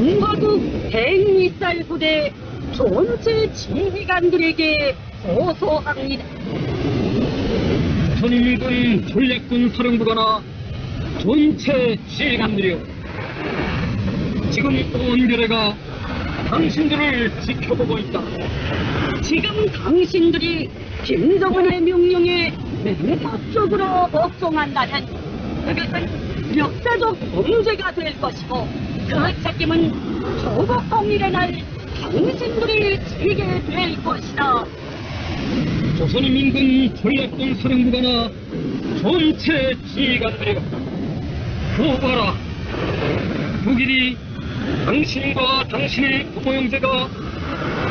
중과국 대미사일 부대 전체 지휘관들에게 고소합니다. 조선인민군 전략군 사령부관아 전체 지휘관들이여, 지금 온겨레가 당신들을 지켜보고 있다. 지금 당신들이 김정은의 명령에 맹목적으로 복종한다면 그것은 역사적 범죄가 될 것이고 그 책임은 조국 통일의 날 당신들이 지게 될 것이다. 조선인민군 전략군 사령부관아 전체 지휘관들이여, 보아라. 독일이 당신과 당신의 부모 형제가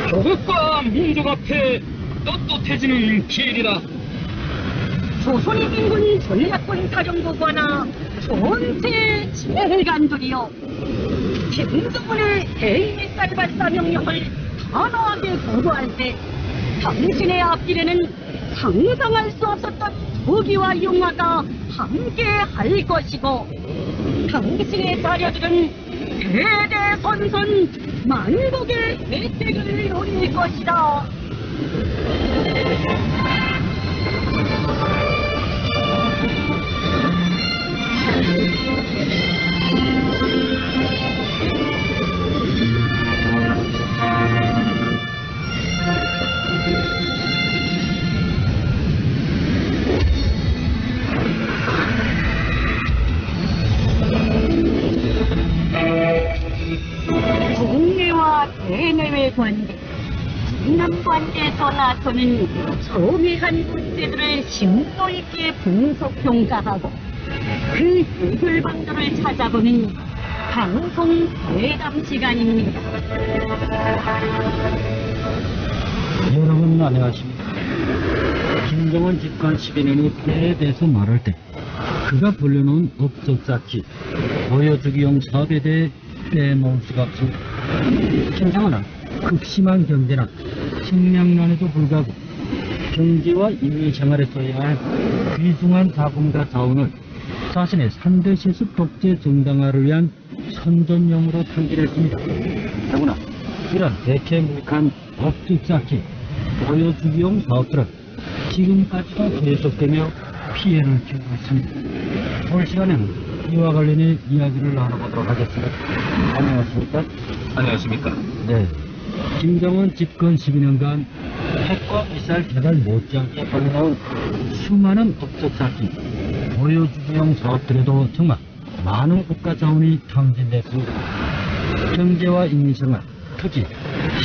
조국과 민족 앞에 떳떳해지는 기일이다. 조선인민군 전략군 사령부관아 전체 지휘관들이여, 김정은의 대미사일 발사 명령을 단호하게 거부할 때 당신의 앞길에는 상상할 수 없었던 무기와 용화가 함께 할 것이고 당신의 자녀들은 대대손손 만국의 혜택을 누릴 것이다. 국내와 대내외 관계, 남관에서 나서는 첨예한 문제들을 심도 있게 분석평가하고 그 해결 방도를 찾아보는 방송 대담 시간입니다. 여러분 안녕하십니까. 김정은 집권 12년이 패배돼서 말할 때 그가 벌려놓은 업적 쌓기, 보여주기용 사업에 대해 빼놓을 수가 없습니다. 김정은은 극심한 경제난, 식량난에도 불구하고 경제와 인민생활에 써야 할 귀중한 자금과 자원을 자신의 3대 세습 독재 정당화를 위한 선전용으로 편질했습니다. 더구나 이런 대체무익한 업적 쌓기, 보여주기용 사업들은 지금까지도 계속되며 피해를 주고 있습니다. 올 시간에는 이와 관련해 이야기를 나눠보도록 하겠습니다. 안녕하십니까? 안녕하십니까? 네. 김정은 집권 12년간 핵과 미사일 개발 못지않게 벌려놓은 수많은 업적 쌓기, 보여주기용 사업들에도 정말 많은 국가 자원이 탕진됐습니다. 경제와 인민생활, 특히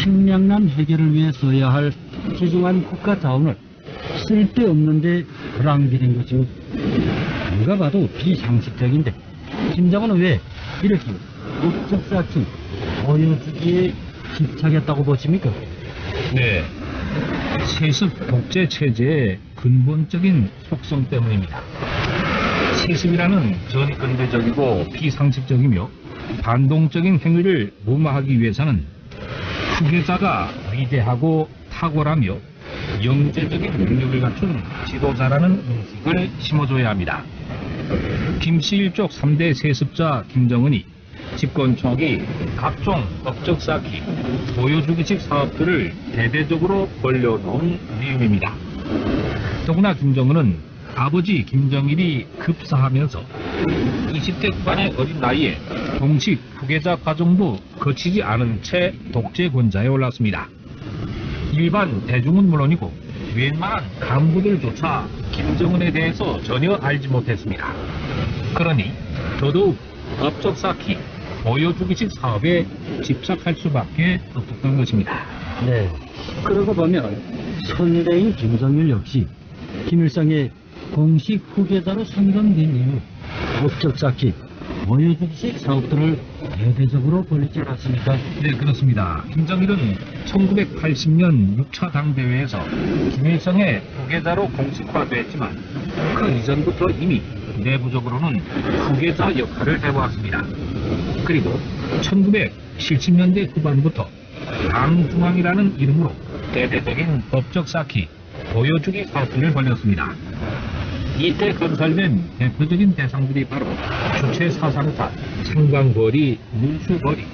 식량난 해결을 위해 써야 할 귀중한 국가 자원을 쓸데없는데 낭비된 것입니다. 누가 봐도 비상식적인데 김정은은 왜 이렇게 업적 쌓기, 보여주기에 집착했다고 보십니까? 네, 세습 독재 체제의 근본적인 속성 때문입니다. 세습이라는 전근대적이고 비상식적이며 반동적인 행위를 무마하기 위해서는 후계자가 위대하고 탁월하며 영재적인 능력을 갖춘 지도자라는 인식을 심어줘야 합니다. 김씨 일족 3대 세습자 김정은이 집권 초기 각종 업적 쌓기, 보여주기식 사업들을 대대적으로 벌려놓은 이유입니다. 더구나 김정은은 아버지 김정일이 급사하면서 20대 후반의 어린 나이에 공식 후계자 과정도 거치지 않은 채 독재 권좌에 올랐습니다. 일반 대중은 물론이고 웬만한 간부들조차 김정은에 대해서 전혀 알지 못했습니다. 그러니 더더욱 업적 쌓기, 보여주기식 사업에 집착할 수밖에 없었던 것입니다. 네. 그러고 보면 선대인 김정일 역시 김일성의 공식 후계자로 선정된 이후 업적 쌓기, 보여주기식 사업들을 대대적으로 벌리지 않았습니까? 네, 그렇습니다. 김정일은 1980년 6차 당대회에서 김일성의 후계자로 공식화됐지만 그 이전부터 이미 내부적으로는 후계자 역할을 해왔습니다. 그리고 1970년대 후반부터 당중앙이라는 이름으로 대대적인 법적 쌓기, 보여주기 사업들을 벌였습니다. 이때 건설된 대표적인 대상들이 바로 주체 사상사, 창광거리, 문수거리,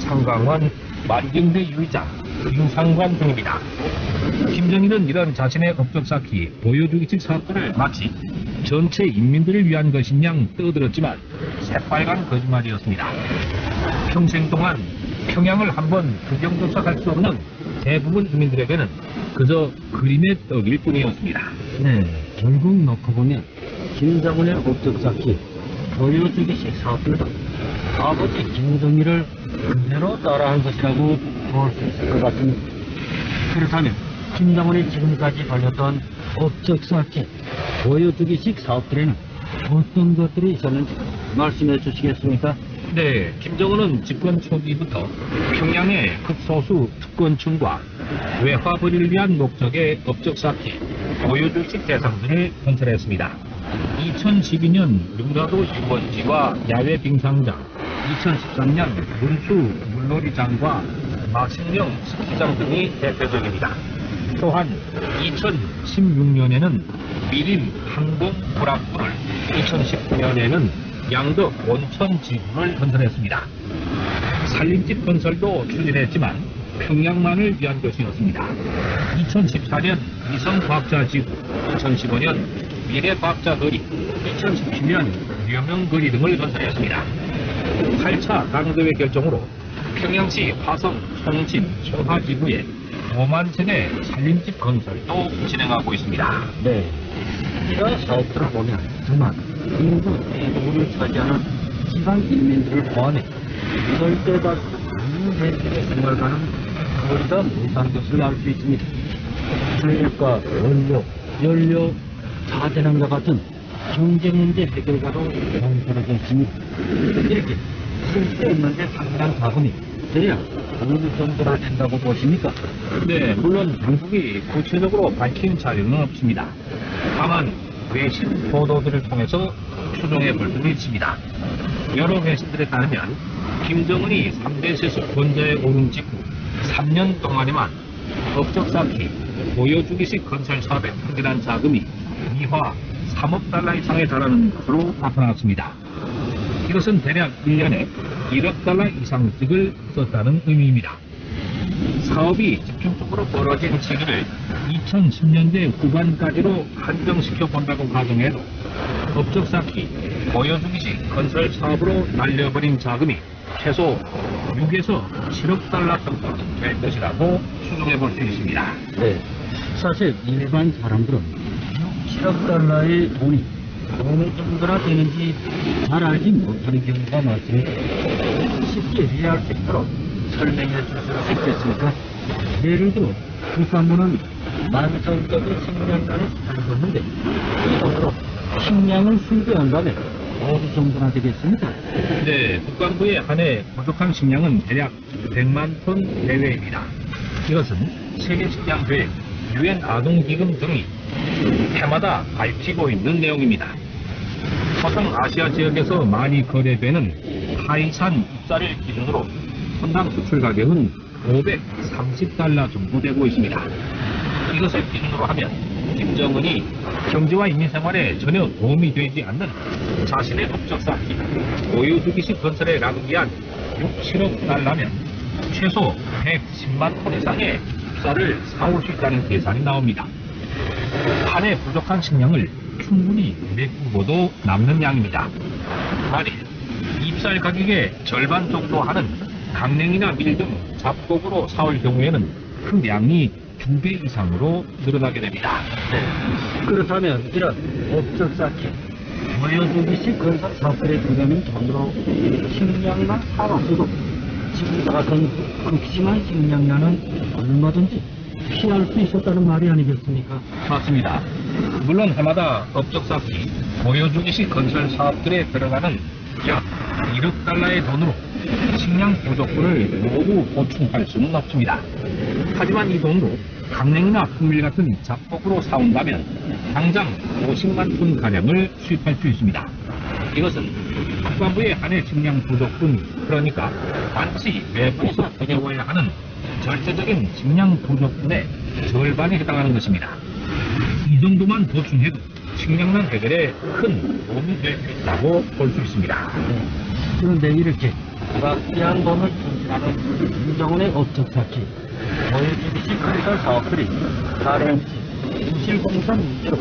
창강원, 만경대 유이자, 임상관 등입니다. 김정일은 이런 자신의 업적 쌓기, 보여주기식 사건을 마치 전체 인민들을 위한 것인 양 떠들었지만 새빨간 거짓말이었습니다. 평생 동안 평양을 한번 구경조차 할 수 없는 대부분 인민들에게는 그저 그림의 떡일 뿐이었습니다. 네, 결국 놓고 보면 김정은의 업적 쌓기, 보여주기식 사업들도 아버지 김정일을 그대로 따라한 것이라고 볼 수 있을 것 같습니다. 그렇다면 김정은이 지금까지 벌였던 업적 쌓기, 보여주기식 사업들에는 어떤 것들이 있었는지 말씀해 주시겠습니까? 네, 김정은은 집권 초기부터 평양의 극소수 특권층과 외화 벌이를 위한 목적의 업적 쌓기, 보여주기식 대상들을 건설했습니다. 2012년 융라도 유원지와 야외 빙상장, 2013년 문수 물놀이장과 마신령 스키장 등이 대표적입니다. 또한 2016년에는 미림 항공 불악구를, 2019년에는 양덕 온천 지구를 건설했습니다. 살림집 건설도 추진했지만 평양만을 위한 것이었습니다. 2014년 위성과학자지구, 2015년 미래과학자거리, 2017년 려명거리 등을 건설했습니다. 8차 당대회 결정으로 평양시 화성, 송진, 청하지구에 5만 세대 살림집 건설도 진행하고 있습니다. 네, 이런 사업들을 보면 정말 인구 대부분을 차지하는 지방 인민들을 포함해 절대다수 국민들의 생활과는 거리가 못한 것을 알 수 있습니다. 전력과 원료, 연료, 차대남과 같은 경제 문제 해결과도 연결되었습니다. 이렇게 쓸데없는데 상당 자금이 대략 어느 정도나 된다고 보십니까? 네, 물론 당국이 구체적으로 밝힌 자료는 없습니다. 다만 외신 보도들을 통해서 추정해 볼 수는 있습니다. 여러 외신들에 따르면 김정은이 3대 세습 권좌에 오른 직후 3년 동안에만 업적 쌓기, 보여주기식 건설 사업에 투자한 자금이 미화 3억 달러 이상에 달하는 것으로 나타났습니다. 이것은 대략 1년에 1억 달러 이상씩을 썼다는 의미입니다. 사업이 집중적으로 벌어진 시기를 2010년대 후반까지로 한정시켜 본다고 가정해도 업적 쌓기, 보여주기식 건설 사업으로 날려버린 자금이 최소 6에서 7억 달러 정도 될 것이라고 추정해 볼 수 있습니다. 네, 사실 일반 사람들은 7억 달러의 돈이 어느 정도나 되는지 잘 알지 못하는 경우가 많습니다. 쉽게 이해할 수 있도록 설명해 줄 수 있겠습니까? 예를 들어 국방부는 만성적인 식량난에 시달렸는데 이 돈으로 식량을 수입한다면 어느 정도나 되겠습니까? 네, 국방부의 한 해 부족한 식량은 대략 100만 톤 내외입니다. 이것은 세계식량계획, UN 아동기금 등이 해마다 밝히고 있는 내용입니다. 서성 아시아 지역에서 많이 거래되는 하이산 잎쌀을 기준으로 톤당 수출 가격은 530달러 정도 되고 있습니다. 이것을 기준으로 하면 김정은이 경제와 인민생활에 전혀 도움이 되지 않는 자신의 업적 쌓기, 보여주기식 건설에 낭비한 6, 7억 달러면 최소 110만 톤 이상의 쌀을 사올 수 있다는 계산이 나옵니다. 한 해 부족한 식량을 충분히 메꾸고도 남는 양입니다. 만일 잎쌀 가격의 절반 정도 하는 강냉이나 밀 등 잡곡으로 사올 경우에는 그 양이 2배 이상으로 늘어나게 됩니다. 네. 그렇다면 이런 업적 쌓기, 보여주기식 건설 사업들에 들어가는 돈으로 식량만 사놓고도 지금과 같은 극심한 식량난은 얼마든지 피할 수 있었다는 말이 아니겠습니까? 맞습니다. 물론 해마다 업적 쌓기, 보여주기식 건설 사업들에 들어가는 약 1억 달러의 돈으로 식량 부족분을 모두 보충할 수는 없습니다. 하지만 이 돈으로 강냉이나 풍밀 같은 잡곡으로 사온다면 당장 50만 톤 가량을 수입할 수 있습니다. 이것은 국방부의 한 해 식량 부족분, 그러니까 반드시 외부에서 해내어야 하는 절대적인 식량 부족분의 절반에 해당하는 것입니다. 이 정도만 보충해도 식량난 해결에 큰 도움이 될 수 있다고 볼 수 있습니다. 그런데 이렇게 막대한 돈을 실시하는 김정은의 업적 쌓기, 보여주기식 건설 사업들이 가랭시, 부실공사 문제로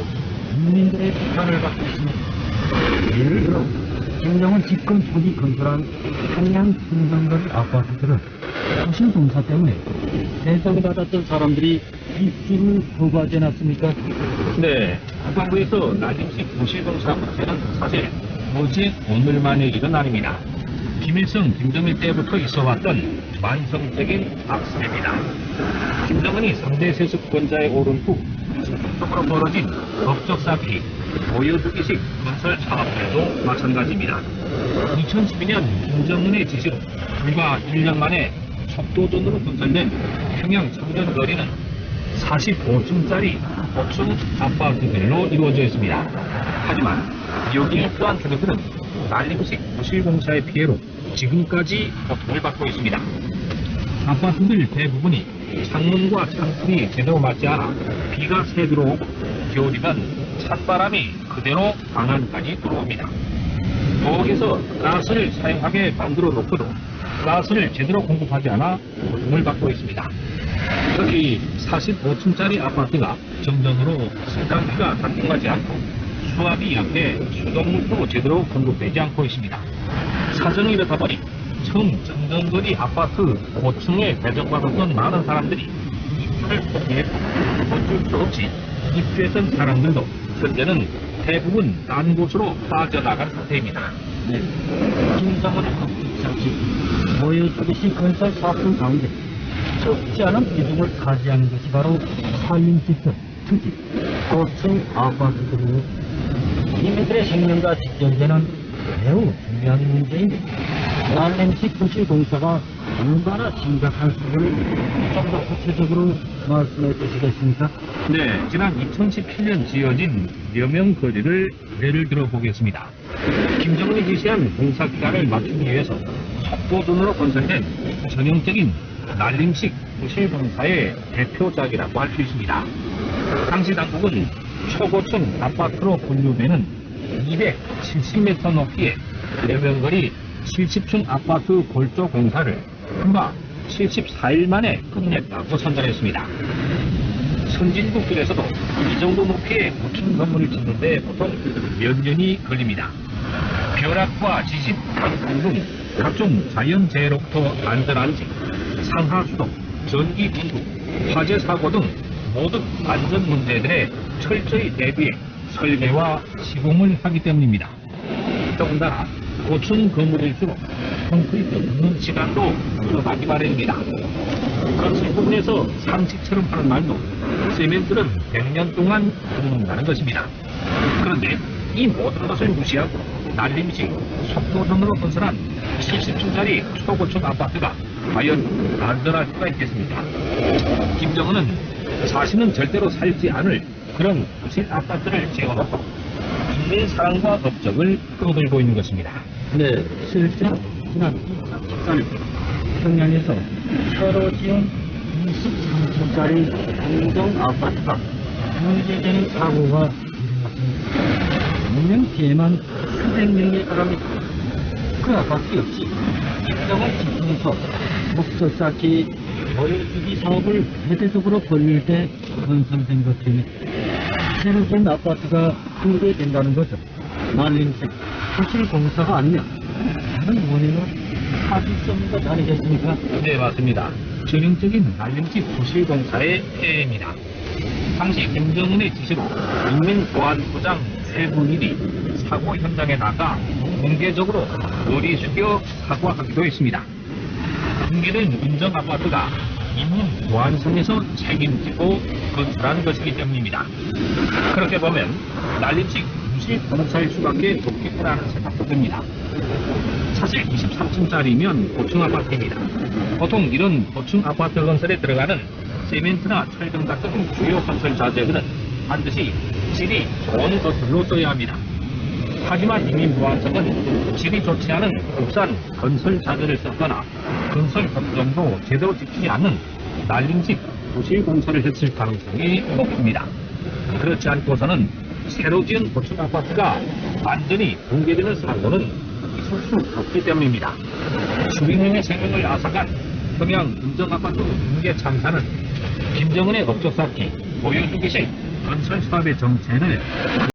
국민들의 비판을 받고 있습니다. 예를 들어 김정은 집권 초기 건설한 평양 충정거리 아파트들은 부실공사 때문에 대상받았던 사람들이 입주를 거부하지 않았습니까? 네, 국방부에서 난림식 부실공사 문제는 사실 어제 오늘만의 일은 아닙니다. 김일성, 김정일 때부터 있어왔던 만성적인 악습입니다. 김정은이 3대 세습권자에 오른 후 지속적으로 벌어진 업적 쌓기, 보여주기식 건설 사업들도 마찬가지입니다. 2012년 김정은의 지시로 불과 1년 만에 속도전으로 건설된 평양 청정거리는 45층짜리 고층 아파트들로 이루어져 있습니다. 하지만 여기에 또한 주민들은 난림식 부실공사의 피해로 지금까지 고통을 받고 있습니다. 아파트들 대부분이 창문과 창틀이 제대로 맞지 않아 비가 새 들어오고 겨울이면 찬바람이 그대로 방 안까지 들어옵니다. 부엌에서 가스를 사용하게 만들어 놓고도 가스를 제대로 공급하지 않아 고통을 받고 있습니다. 특히 45층짜리 아파트가 정전으로 승강기가 작동하지 않고 수압이 약해 수돗물도 제대로 공급되지 않고 있습니다. 사정이 이렇다 보니 처음 정전거리 아파트 고층에 배정받았던 많은 사람들이 입주를 포기했고 어쩔 수 없이 입주했던 사람들도 현재는 대부분 딴 곳으로 빠져나간 상태입니다. 네. 김정은의 업적 쌓기, 보여주기식 건설 사업들 가운데 적지 않은 비중을 차지하는 것이 바로 산림시설, 특히 고층 아파트들입니다. 시민들의 생명과 직결되는 매우 중요한 문제인데 난림식 부실공사가 얼마나 심각한 수준을 좀 더 구체적으로 말씀해 주시겠습니까? 네, 지난 2017년 지어진 여명거리를 예를 들어 보겠습니다. 김정은이 지시한 공사 기간을 맞추기 위해서 속도전으로 건설된 전형적인 난림식 부실공사의 대표작이라고 할 수 있습니다. 당시 당국은 초고층 아파트로 분류되는 270m 높이의 여명거리 70층 아파트 골조 공사를 불과 74일 만에 끝냈다고 선전했습니다. 선진국들에서도 이 정도 높이의 고층 건물을 짓는데 보통 몇 년이 걸립니다. 벼락과 지진, 강풍 등 각종 자연재해로부터 안전한지, 상하수도, 전기 분구, 화재 사고 등 모든 안전 문제들에 철저히 대비해 설계와 시공을 하기 때문입니다. 더군다나 고층 건물일수록 콘크리트 붙는 시간도 늘어나기 마련입니다. 건설 부분에서 상식처럼 하는 말도 세멘트는 100년 동안 붙는다는 것입니다. 그런데 이 모든 것을 무시하고 난림식 속도전으로 건설한 70층짜리 초고층 아파트가 과연 안전할 수가 있겠습니까? 김정은은 자신은 절대로 살지 않을 그런 부실 아파트를 지어놓고 국민 사랑과 업적을 끌어들고 있는 것입니다. 네, 실제로 지난 2014년 평양에서 새로 지은 23층짜리 공정 아파트가 문제되는 사고가 일어났습니다. 인명 피해만 수백 명에 달합니다. 그 아파트 역시 김정은 집중서 목적 쌓기 보여주기 사업을 대대적으로 벌릴 때 건설된 것입니다. 새로 된 아파트가 붕괴된다는 거죠. 난림식 부실공사가 아니면 다른 원인은 찾을 수 없는 것 아니겠습니까? 네, 맞습니다. 전형적인 난림식 부실공사의 폐해입니다. 당시 김정은의 지시로 인민보안부장 최군일이 사고 현장에 나가 공개적으로 머리 숙여 사과하기도 했습니다. 붕괴된 인정 아파트가 인민보안청에서 책임지고 건설한 것이기 때문입니다. 그렇게 보면 난림식 부실공사일 수밖에 없겠구나는 생각도 듭니다. 사실 23층짜리면 고층 아파트입니다. 보통 이런 고층 아파트 건설에 들어가는 세멘트나 철근 같은 주요 건설 자재들은 반드시 질이 좋은 것들로 써야 합니다. 하지만 인민보안청은 질이 좋지 않은 국산 건설 자재를 썼거나 건설 협정도 제대로 지키지 않는 난림식 부실공사를 했을 가능성이 높습니다. 그렇지 않고서는 새로 지은 고층 아파트가 완전히 붕괴되는 사고는 있을 멈출 수 없기 때문입니다. 수백 명의 생명을 앗아간 평양 금정아파트 붕괴 참사는 김정은의 업적 쌓기 보여주기식 건설 사업의 정체를